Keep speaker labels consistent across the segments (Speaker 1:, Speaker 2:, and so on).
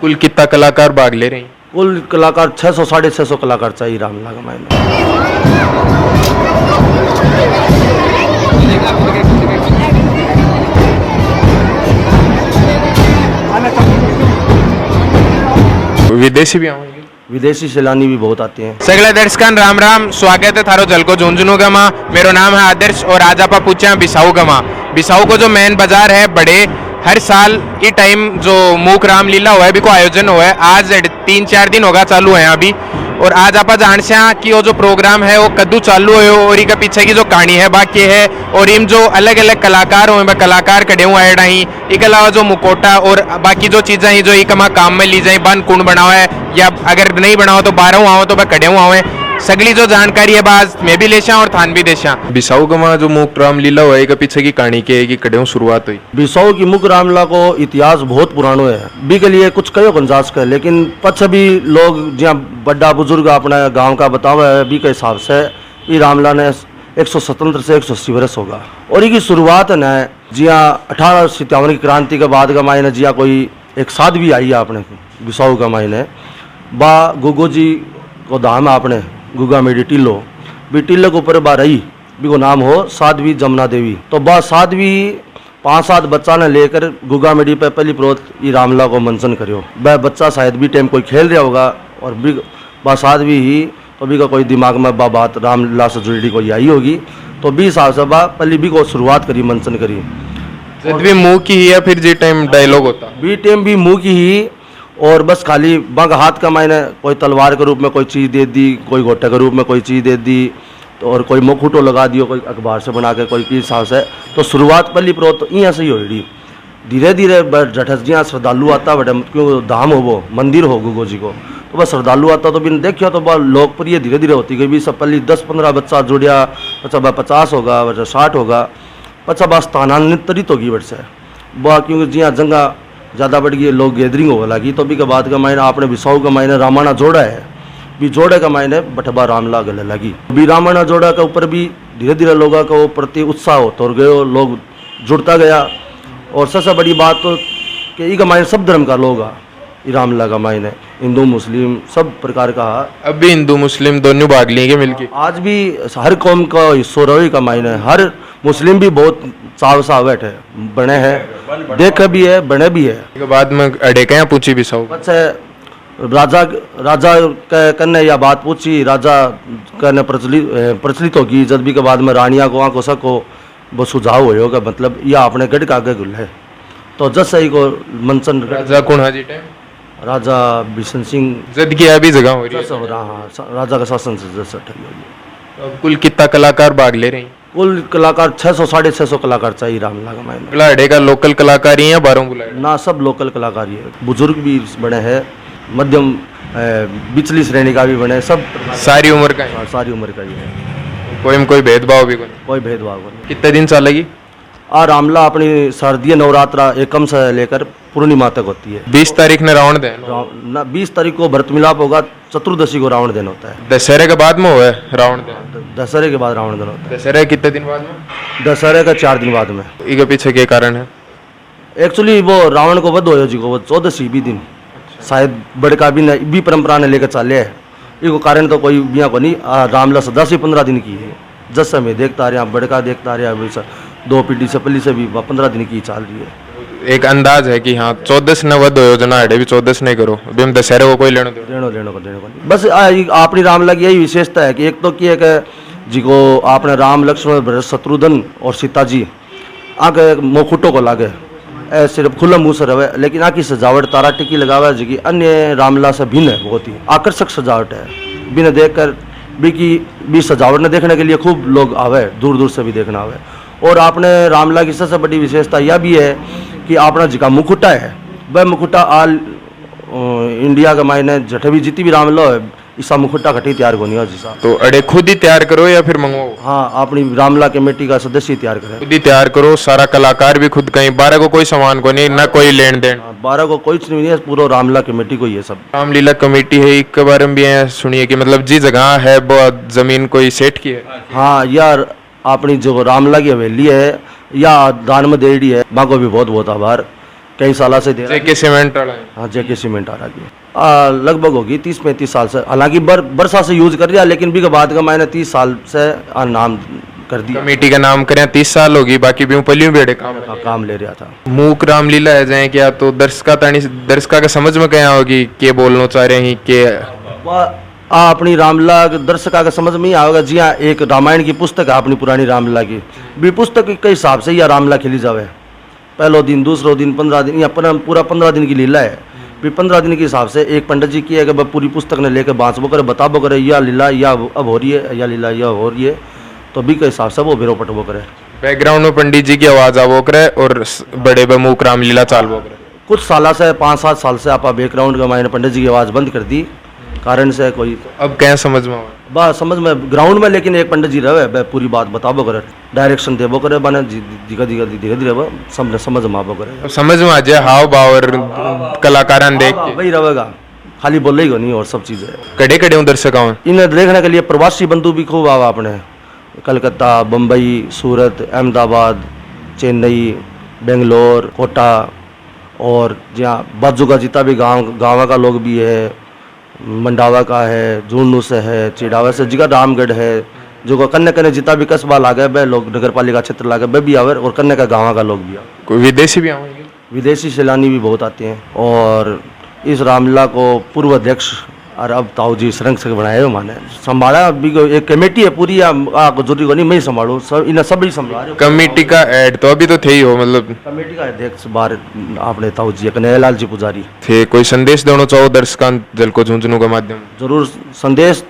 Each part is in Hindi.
Speaker 1: कुल कितना कलाकार भाग ले रहे हैं?
Speaker 2: कुल कलाकार 600 650 कलाकार चाहिए रामलीला का मायने।
Speaker 1: विदेशी भी आएंगे?
Speaker 2: विदेशी सैलानी भी बहुत आते हैं।
Speaker 1: सगळ्या दर्शकांना राम राम, स्वागत है थारो जलको झुंझुनू गमा। मेरा नाम है आदर्श और आज आप पूछे बिसाऊ गमा। बिसाऊ को जो मेन बाजार है बड़े, हर साल ये टाइम जो मूक रामलीला हुआ है भी को आयोजन हुआ है। आज 3-4 दिन होगा चालू है अभी, और आज आप जान से कि वो जो प्रोग्राम है वो कद्दू चालू है और इसके पीछे की जो कहानी है बाकी है, और इन जो अलग अलग कलाकार हुए कलाकार खड़े हुए हैं डाई, इसके अलावा जो मुकोटा और बाकी जो चीज़ें हैं जो एक काम में ली जाए, बन कुंड बनावा है या अगर नहीं बनाओ तो 12 आओ तो वह खड़े हुआ है। सगली जो जानकारी है बाज मैं भी लेशा और थान भी देशा। बिसाऊ गमा जो मूक रामलीला हुआ है पीछे की कहानी के की कड़े शुरुआत हुई।
Speaker 2: बिसाऊ की मुख रामलीला को इतिहास बहुत पुरानो है, बी के लिए कुछ कयो गुंजाइश कर, लेकिन पछ भी लोग जहाँ बड़ा बुजुर्ग अपने गांव का बतावा है बी के हिसाब से ये रामलीला ने 177 से 180 वर्ष होगा। और इसकी शुरुआत ने जिया 1857 की क्रांति के बाद का मायने जिया कोई एक साधवी आई है अपने बिसाऊ का मायने बा गुगो जी को धाम है अपने गुगा मेडी टिल्लो भी टिल्लो के ऊपर बा रही भी को नाम हो साध्वी जमुना देवी। तो बा साध्वी 5-7 बच्चा ने लेकर गुगा मेडी पे पहली प्रोत ये रामलीला को मंचन करियो। वह बच्चा शायद भी टाइम कोई खेल रहा होगा और भी बा साध्वी ही तो भी का कोई दिमाग में बा बात रामलीला से जुड़ी कोई आई होगी, तो 20 साल से बा पहली भी को शुरुआत करी मंचन करी।
Speaker 1: भी मुंह की ही या फिर जी टाइम डायलॉग होता
Speaker 2: बी टाइम भी मुंह की ही, और बस खाली बग हाथ का मायने कोई तलवार के रूप में कोई चीज़ दे दी, कोई घोटे के रूप में कोई चीज़ दे दी, तो और कोई मुखुटो लगा दियो कोई अखबार से बना के कोई की हिसाब से। तो शुरुआत पहली प्रोत तो यहाँ से ही होगी। धीरे धीरे जठसियाँ श्रद्धालु आता बटे क्यों धाम हो वो मंदिर हो गुगो जी को, तो बस श्रद्धालु आता तो बिन देखियो तो बहुत लोकप्रिय धीरे धीरे होती गई। भी सब पहली 10-15 बच्चा जुड़िया, बच्चा 50 होगा, बच्चा 60 होगा, बच्चा बस स्थानांतरित होगी बट से वह क्योंकि जिया जंगा ज़्यादा बढ़ गई, लोग गैदरिंग हो लगी। तो भी के बाद का मायने आपने बिसाऊ का मायने रामायण जोड़ा है, भी जोड़े का मायने बटबा रामलीला गले लगी। भी रामायण जोड़ा के ऊपर भी धीरे धीरे लोगों का वो प्रति उत्साह होता और गयो, लोग जुड़ता गया। और सबसे बड़ी बात तो कि ये का मायने सब धर्म का लोग आ रामलीला का मायने हिंदू मुस्लिम सब प्रकार का।
Speaker 1: अब भी हिंदू मुस्लिम दोनों भाग लेंगे मिलके।
Speaker 2: आज भी हर कौम का हिस्सो रही का मायने, हर मुस्लिम भी बहुत चाव सा बैठे बने हैं, देखे भी है बने भी है।
Speaker 1: के बाद में अड़े क्या पूछी बिसाऊ
Speaker 2: अच्छा राजा के कन्ने या बात पूछी, राजा कन्ने प्रचलित होगी। जब भी के बाद में रानिया को आंखों सको वो सुझाव होगा, मतलब यह अपने गढ़ का आगे गुल है। तो जैसे ही को मंचन
Speaker 1: राजा कौन हाजी टाइम
Speaker 2: राजा बिशन सिंह
Speaker 1: जद की अभी जगह हो रही है।
Speaker 2: हो रहा, हाँ राजा का शासन से जैसा ठगी होगी।
Speaker 1: अब कुल कितना कलाकार भाग ले रहे हैं?
Speaker 2: कुल कलाकार 600 650 कलाकार चाहिए रामलीला का मायने।
Speaker 1: बुलाड़े का लोकल कलाकार ही है 12 बुलाड़े
Speaker 2: ना सब लोकल कलाकार ही है, बुजुर्ग भी बने हैं, मध्यम बिचली श्रेणी का भी बने, सब
Speaker 1: सारी उम्र का है।
Speaker 2: सारी उम्र का ही है,
Speaker 1: कोई भेदभाव भी
Speaker 2: कोई भेदभाव नहीं।
Speaker 1: कितने दिन चलेगी?
Speaker 2: रामलीला अपनी शारदीय नवरात्रा एकम से लेकर पूर्णिमा तक होती है।
Speaker 1: 20 तारीख ने रावण दहन,
Speaker 2: 20 तारीख को भरत मिलाप होगा, चतुर्दशी को रावण दिन होता है।
Speaker 1: दशहरे के बाद में हुआ है रावण दहन?
Speaker 2: दशहरे के बाद रावण दिन होता है।
Speaker 1: दशहरे कितने दिन बाद में?
Speaker 2: दशहरे का 4 दिन बाद में।
Speaker 1: इसके पीछे क्या कारण है?
Speaker 2: एक्चुअली वो रावण को वध हो जी को वो 14वीं भी दिन शायद बड़का भी परंपरा ने लेकर चले है। इसको कारण तो कोई बिया को नहीं, रामलीला 10 से 15 दिन की है। जैसे मैं देखता रहा बड़का देखता रहा वैसा 2 पीढ़ी से पहले से भी 15 दिन की चाल रही है।
Speaker 1: एक अंदाज है कि हाँ 14 ने वध हो योजना है भी 14 नहीं करो, अभी हम दशहरे को कोई लेने को
Speaker 2: बस अपनी रामलीला की यही विशेषता है कि एक तो की है कि जी को आपने राम लक्ष्मण भरत शत्रुघ्न और सीता जी आगे मुकुटों को लागे सिर्फ खुला मुँह से रहे, लेकिन आकी सजावट तारा टिकी लगावा जी की अन्य रामलीला से भिन्न है, बहुत ही आकर्षक सजावट है। बिना देख कर भी सजावट ने देखने के लिए खूब लोग आवे, दूर दूर से भी देखना आवे। और आपने रामलीला की सबसे बड़ी विशेषता यह भी है कि अपना जिका मुकुटा है वह मुकुटा आल इंडिया का मायने जठे भी जितनी भी रामलीला है इसका मुकुटा खटी तैयार होनी है जिसा।
Speaker 1: तो अड़े खुद ही तैयार करो या फिर मंगवाओ?
Speaker 2: हाँ अपनी रामलीला कमेटी का सदस्य तैयार करे,
Speaker 1: खुद ही तैयार करो, सारा कलाकार भी खुद कहीं 12 को कोई सामान को नहीं, ना कोई लेन देन।
Speaker 2: 12 को कोई नहीं है, पूरा रामलीला कमेटी को ये सब।
Speaker 1: रामलीला कमेटी है एक के बारे में भी सुनिए कि मतलब जी जगह है वो जमीन कोई सेठ की है?
Speaker 2: हाँ यार अपनी जो रामलीला की हवेली है या दान में दे दी है, माँ को भी बहुत बहुत आभार। कई साल से दे रहा है।
Speaker 1: जेके सीमेंट वाला है।
Speaker 2: हाँ जेके सीमेंट आ रहा है, लगभग होगी 30-35 साल से। हालांकि बरसा से यूज कर रहा है, लेकिन भी के बाद का मैंने 30 साल से नाम कर दिया।
Speaker 1: कमेटी का नाम करें 30 साल होगी, बाकी भी पलियों बेड़े
Speaker 2: काम ले रहा था।
Speaker 1: मूक रामलीला है जाए क्या, तो दर्शका का समझ में क्या होगी के बोलना चाह रहे हैं के
Speaker 2: अपनी रामलीला दर्शका का समझ में ही आएगा। जी हाँ, एक रामायण की पुस्तक है अपनी पुरानी रामलीला की, भी पुस्तक के हिसाब से यह रामलीला खेली जावे। पहलो दिन, दूसरो दिन, 15 दिन, या पूरा 15 दिन की लीला है। भी 15 दिन के हिसाब से एक पंडित जी की है कि पूरी पुस्तक ने लेकर बांसबो करे, बताबो करे यह लीला या अब हो रही है, या लीला यह हो रही है, तो भी के हिसाब से वो बिरो पटबो करे।
Speaker 1: बैकग्राउंड में पंडित जी की आवाज आवो करे और बड़े बमूक रामलीला चालबो करे।
Speaker 2: कुछ साल से 5-7 साल से आप बैकग्राउंड का मैंने पंडित जी की आवाज़ बंद कर दी, कारण से कोई
Speaker 1: अब क्या समझ में आवा?
Speaker 2: बात समझ में ग्राउंड में, लेकिन एक पंडित जी रहे पूरी बात बताबो करे, डायरेक्शन देबो करे, बने धीरे धीरे वो समझ में आबो करे।
Speaker 1: अब समझ में आ जाए हाव भाव और कलाकारान देख के
Speaker 2: वही रहेगा, खाली बोलेगा नहीं और सब चीज़ें।
Speaker 1: कड़े कड़े हूँ दर्शक आवे
Speaker 2: इन्हें देखने के लिए प्रवासी बंधु भी खूब आवा अपने, कलकत्ता, बम्बई, सूरत, अहमदाबाद, चेन्नई, बेंगलोर, कोटा, और जहाँ बाजू का जितना भी गाँव का लोग भी है, मंडावा का है, झुंझुनू से है, चिड़ावा से, जिगा रामगढ़ है, जो कन्ने कन्ने जितना भी कस्बा लागे वह लोग, नगर पालिका क्षेत्र लागे वह भी आवे, और कन्ने का गाँव का लोग भी आवे।
Speaker 1: कोई विदेशी भी आवेंगे?
Speaker 2: विदेशी सैलानी भी बहुत आते हैं। और इस रामलीला को पूर्व अध्यक्ष और अब ताऊ जी सरंग से बनाए हुए माने संभाला भी, एक कमेटी है पूरी, जरूरी को नहीं मैं ही संभालू, सब इन्हें सब ही संभाल।
Speaker 1: कमेटी का ऐड तो अभी तो थे ही हो, मतलब
Speaker 2: कमेटी का अध्यक्ष बाहर आपने ताऊ जी कन्हैयालाल जी पुजारी
Speaker 1: थे। कोई संदेश देना चाहो दर्शकां जलको झुंझुनू के माध्यम?
Speaker 2: जरूर संदेश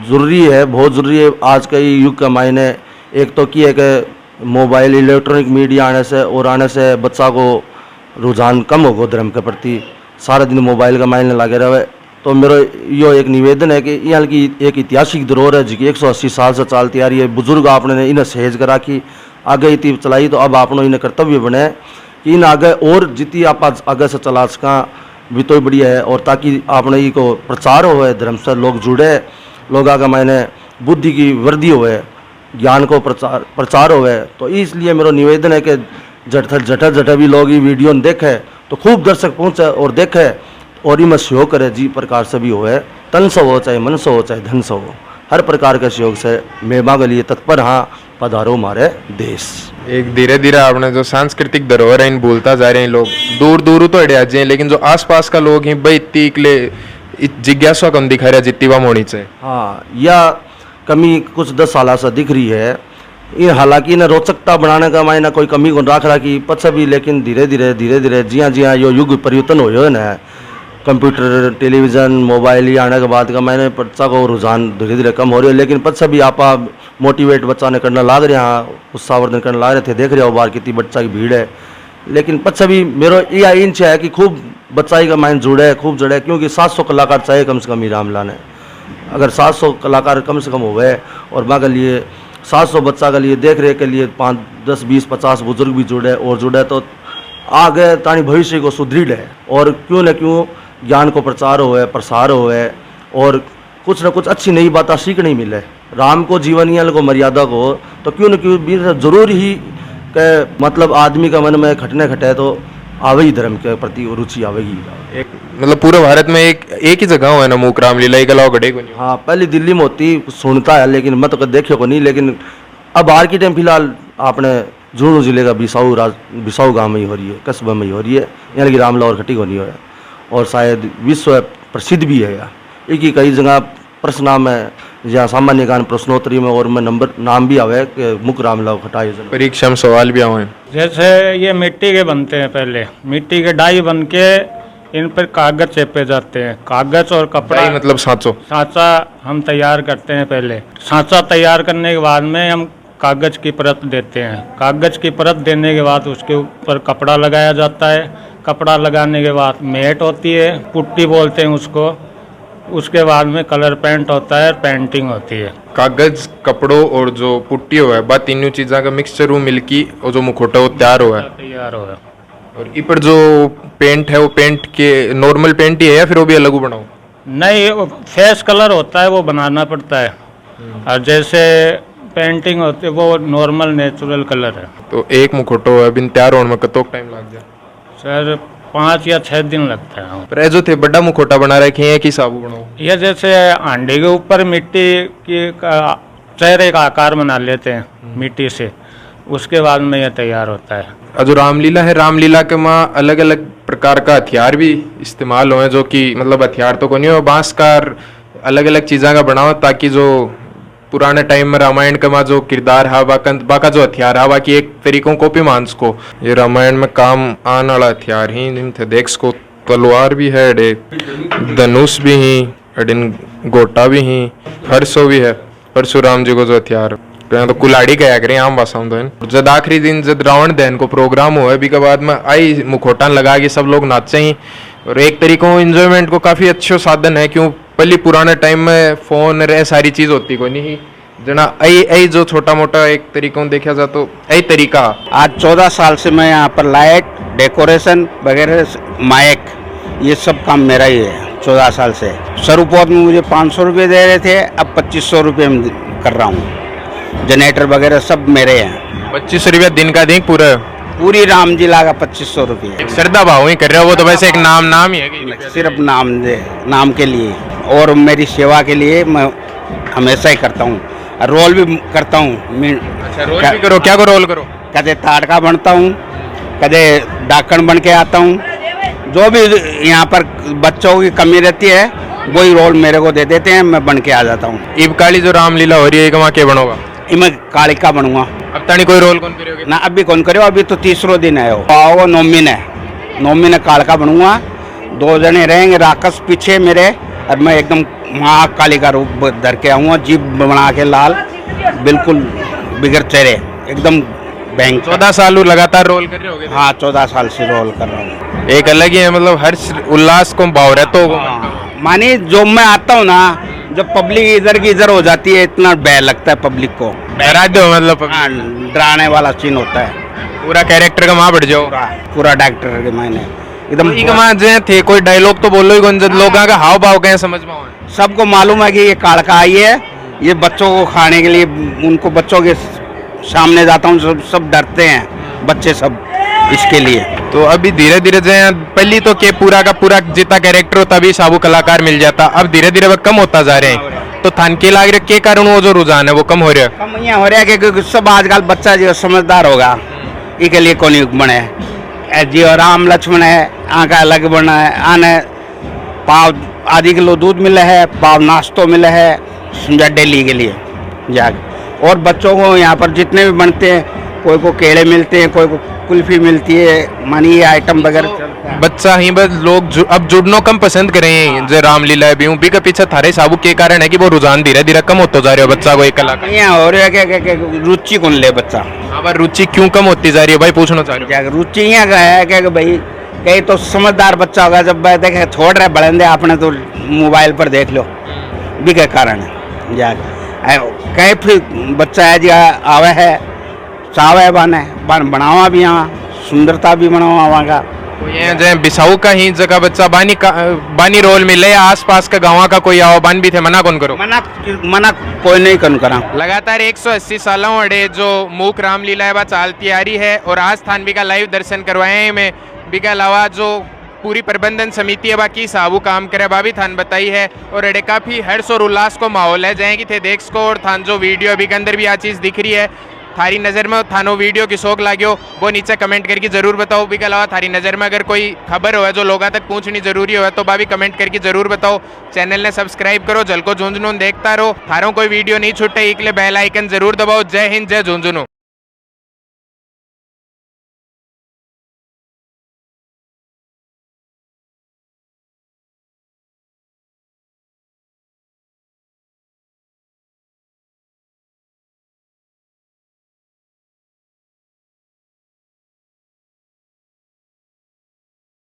Speaker 2: जरूरी है, बहुत जरूरी है आज के युग का मायने। एक तो की है कि मोबाइल इलेक्ट्रॉनिक मीडिया आने से और आने से बच्चा को रुझान कम होगा धर्म के प्रति, सारा दिन मोबाइल का मायने लगे रहे। तो मेरा यो एक निवेदन है कि यहाँ की एक ऐतिहासिक धरोहर है जी 180 साल से चलती आ रही है। बुजुर्ग आपने इन्हें सहेज कर रखी, आगे इतनी चलाई, तो अब आपने इन्हें कर्तव्य बने कि इन आगे और जितनी आप आगे से चला सका भी तो बढ़िया है। और ताकि आपने ये को प्रचार हो धर्म से, लोग जुड़े, लोग आगे मैंने बुद्धि की वृद्धि होए, ज्ञान को प्रचार होए। तो इसलिए मेरा निवेदन है कि जट भी लोग ये वीडियो देखे तो खूब दर्शक पहुँचे और देखे, और इनमें सहयोग करे जी प्रकार से भी होए, तन से हो चाहे मन से हो चाहे धन से हो, हर प्रकार के सहयोग से मेवा के लिए तत्पर। हाँ, पधारो हमारे देश।
Speaker 1: एक धीरे धीरे आपने जो सांस्कृतिक धरोहर है इन भूलता जा रहे हैं लोग, दूर दूर तो अड़े जाए, लेकिन जो आसपास का लोग हैं भाई इतनी जिज्ञासा कम दिखा रहा जितनी वह होनी चाहिए।
Speaker 2: हाँ, यह कमी कुछ 10 साल से दिख रही है। ये हालांकि इन्हें रोचकता बनाने का मायना कोई कमी को रख रहा कि पछ भी, लेकिन धीरे धीरे जी हाँ यो युग परिवर्तन हो ना, कंप्यूटर, टेलीविज़न, मोबाइल ये आने के बाद का मैंने बच्चा को रुझान धीरे धीरे कम हो रही है। लेकिन पच्चा भी आप मोटिवेट बच्चा ने करना लाग रहे हैं, उत्साहवर्धन करने लाग रहे थे, देख रहे हो बाहर कितनी बच्चा की भीड़ है। लेकिन पच्चा भी मेरा ये इंच है कि खूब बच्चा का माइंड जुड़े, खूब जुड़े, क्योंकि 700 कलाकार चाहिए कम से कम ही रामलीला ने। अगर 700 कलाकार कम से कम हो गए और माँ के लिए 700 बच्चा के लिए देख रेख के लिए 5, 10, 20, 50 बुजुर्ग भी जुड़े और जुड़े, तो आगे तानी भविष्य को सुदृढ़ है। और क्यों न क्यों ज्ञान को प्रचार होए, प्रसार होए, और कुछ न कुछ अच्छी नई बातें सीखने मिले, राम को जीवनियल को मर्यादा को, तो क्यों न क्यों भी जरूर ही के मतलब आदमी का मन में खटने खटे तो आवेगी धर्म के प्रति रुचि आवेगी।
Speaker 1: एक मतलब पूरे भारत में एक ही जगह है ना मूक रामलीला के अलावा गड़े को नहीं?
Speaker 2: हाँ, पहले दिल्ली में होती सुनता है, लेकिन मैं तो देखे को नहीं। लेकिन अब बाहर की टाइम फिलहाल आपने झुंझुनू जिले का बिसाऊ गाँव में ही हो रही है, कस्बे में ही हो रही है, यानी कि रामलीला और खटी को नहीं हो है। और शायद विश्व प्रसिद्ध भी है। एक ही कई जगह प्रश्न नाम है, जहाँ सामान्य ज्ञान प्रश्नोत्तरी में और में नंबर नाम भी आवे कि मुख रामलीला खटा आयोजन,
Speaker 1: परीक्षा में सवाल भी आवे।
Speaker 3: जैसे ये मिट्टी के बनते हैं, पहले मिट्टी के डाई बन के इन पर कागज चेपे जाते हैं, कागज और कपड़ा,
Speaker 1: मतलब सांचा
Speaker 3: हम तैयार करते हैं। पहले सांचा तैयार करने के बाद में हम कागज की परत देते हैं। कागज की परत देने के बाद उसके ऊपर कपड़ा लगाया जाता है। कपड़ा लगाने के बाद मेट होती है, पुट्टी बोलते हैं उसको। उसके बाद में कलर पेंट होता है, पेंटिंग होती है।
Speaker 1: कागज, कपड़ों और जो पुट्टी हुआ है, बात तीनों चीज़ों का मिक्सचर हो मिलकी और जो मुखौटा वो तैयार हुआ है। और इस पर जो पेंट है वो पेंट के नॉर्मल पेंट ही है या फिर वो भी अलग बनाओ?
Speaker 3: नहीं, वो फेस कलर होता है, वो बनाना पड़ता है। और जैसे पेंटिंग होती है वो नॉर्मल नेचुरल कलर है।
Speaker 1: तो एक मुखौटो है बिन तैयार होने में कतोक टाइम लग जाए?
Speaker 3: सर 5 या 6 दिन लगता है।
Speaker 1: पर ये जो थे बड़ा मुखोटा बना रखे हैं कि साबु बनाओ?
Speaker 3: ये जैसे हांडी के ऊपर मिट्टी की चेहरे का आकार बना लेते हैं मिट्टी से, उसके बाद में ये तैयार होता है।
Speaker 1: और जो रामलीला है, रामलीला के माँ अलग अलग प्रकार का हथियार भी इस्तेमाल हुए, जो कि मतलब हथियार तो को नहीं हो, बांस का अलग अलग चीज़ों का बनाओ, ताकि जो पुराने टाइम में रामायण का माँ जो किरदार है बाका जो हथियार है बाकी एक तरीकों को भी मानस को ये रामायण में काम आने वाला हथियार ही नहीं थे। देख को तलवार भी है, अडे धनुष भी ही, अडिन गोटा भी ही, हर्षो भी है, परशुराम जी को जो हथियार तो कुलाड़ी कया करें आम भाषा में। जब आखिरी दिन जब रावण दहन को प्रोग्राम हुआ अभी के बाद में आई मुखोटान लगा के सब लोग नाचे ही, और एक तरीकों एंजॉयमेंट को काफी अच्छो साधन है, क्यों पहले पुराने टाइम में फोन रे सारी चीज होती कोई नहीं जना आई जो छोटा मोटा एक तरीकों देखा जाए तो यही तरीका।
Speaker 4: आज 14 साल से मैं यहाँ पर लाइट डेकोरेशन वगैरह माइक ये सब काम मेरा ही है। 14 साल से शुरुआत में मुझे 500 रुपये दे रहे थे, अब 2500 रुपये में कर रहा हूँ। जनरेटर वगैरह सब मेरे हैं।
Speaker 1: 2500 रुपया दिन का दिन
Speaker 4: पूरी राम जी लागा 2500 रुपये।
Speaker 1: श्रद्धा भाव ही कर रहे हो, वो तो वैसे एक नाम ही है कि
Speaker 4: सिर्फ नाम के लिए और मेरी सेवा के लिए मैं हमेशा ही करता हूँ, रोल भी करता हूँ।
Speaker 1: अच्छा, रोल भी करो? क्या को रोल करो?
Speaker 4: कदे ताड़का बनता हूँ, कदे डाकण बन के आता हूँ। जो भी यहाँ पर बच्चों की कमी रहती है वही रोल मेरे को दे देते हैं, मैं बन के आ जाता हूँ।
Speaker 1: ईब काली जो रामलीला हो रही है वहाँ के बनोगा?
Speaker 4: मैं कालिका बनूंगा।
Speaker 1: अब तानी कोई रोल कौन करोगे?
Speaker 4: ना अभी कौन करो, अभी तो 30वां दिन है। वो नौमी ने कालिका बनूंगा। 2 जने रहेंगे राक्षस पीछे मेरे, और मैं एकदम महाकाली का रूप धर के आऊँगा, जीप बना के लाल, बिल्कुल बिगड़ चेहरे, एकदम बैंक।
Speaker 1: 14 साल लगातार रोल कर रहे होगे?
Speaker 4: हाँ, 14 साल से रोल कर रहा हूँ।
Speaker 1: एक अलग ही है, मतलब हर उल्लास को भाव रहता हो।
Speaker 4: मानी जो मैं आता हूँ ना, जब पब्लिक इधर की इधर हो जाती है, इतना डर लगता है पब्लिक को।
Speaker 1: डरा दो मतलब?
Speaker 4: हाँ, डराने वाला सीन होता है।
Speaker 1: पूरा कैरेक्टर का वहाँ बढ़ जाओ।
Speaker 4: पूरा डॉक्टर के मायने एकदम
Speaker 1: थे। कोई डायलॉग तो बोलो ही कौन, जब लोगों का हाव भाव कहें समझ में आए।
Speaker 4: सबको मालूम है कि ये काड़का आई है, ये बच्चों को खाने के लिए, उनको बच्चों के सामने जाता हूँ, सब डरते हैं बच्चे सब इसके लिए।
Speaker 1: तो अभी धीरे धीरे जो पहली तो के पूरा का पूरा जितना कैरेक्टर होता भी साबु कलाकार मिल जाता, अब धीरे धीरे वो कम होता जा रहे हैं। तो थान के लाग रहे के कारण वो जो रुझान है वो कम हो रहा है?
Speaker 4: कम यहाँ हो रहा है क्योंकि सब आजकल बच्चा जो समझदार होगा इसके लिए कौन बने जी, और राम लक्ष्मण है आँखा अलग बना है, आने पाव आधी किलो दूध मिले है, पाव नाश्तो मिले है समझा डेली के लिए जाग। और बच्चों को यहाँ पर जितने भी बनते हैं, कोई को केले मिलते हैं, कोई को कुल्फी मिलती है, मानी ये आइटम वगैरह।
Speaker 1: बच्चा ही बस लोग अब जुड़ना कम पसंद करें जो रामलीला भी हूँ का पीछे थारे साबु के कारण है कि वो रुझान धीरे धीरे कम होता जा रहा है बच्चा को एक कलाकार।
Speaker 4: यहाँ हो रहा है क्या रुचि कौन ले बच्चा?
Speaker 1: अब रुचि क्यों कम होती जा रही है भाई, पूछना चाह रहे हो?
Speaker 4: रुचि यहाँ का है क्या भाई, कहीं तो समझदार बच्चा होगा, जब देखे छोड़ रहे बड़े आपने तो मोबाइल पर देख लो भी के कारण है। कहीं फिर बच्चा है जी आवे है चावे बनावा भी, यहाँ सुंदरता भी बनावा वहाँ का।
Speaker 1: तो ये जो बिसाऊ का ही जगह बच्चा बानी रोल मिले, आस पास का गाँव का कोई आओ बान भी थे, मना कौन करो?
Speaker 4: मना कोई नहीं कौन करा।
Speaker 1: लगातार 180 सालों अड़े जो मूक रामलीला है वह चालती आ रही है, और आज थान भी का लाइव दर्शन करवाए में भी के अलावा जो पूरी प्रबंधन समिति है बाकी साबु काम करे बाबी थान बताई है, और अड़े काफी हर्ष और उल्लास को माहौल है जाएगी थे देख को। और थान जो वीडियो अभी के अंदर भी आ चीज दिख रही है, थारी नज़र में थानो वीडियो की शौक लाग्यो वो नीचे कमेंट करके जरूर बताओ। भी के अलावा थारी नज़र में अगर कोई खबर हो जो लोगों तक पहुंचनी जरूरी हो तो बाबी कमेंट करके जरूर बताओ। चैनल ने सब्सक्राइब करो, झलको झुंझुनू देखता रहो, थारों कोई वीडियो नहीं छूटे, एक बेल आइकन जरूर दबाओ। जय हिंद, जय झुंझुनू।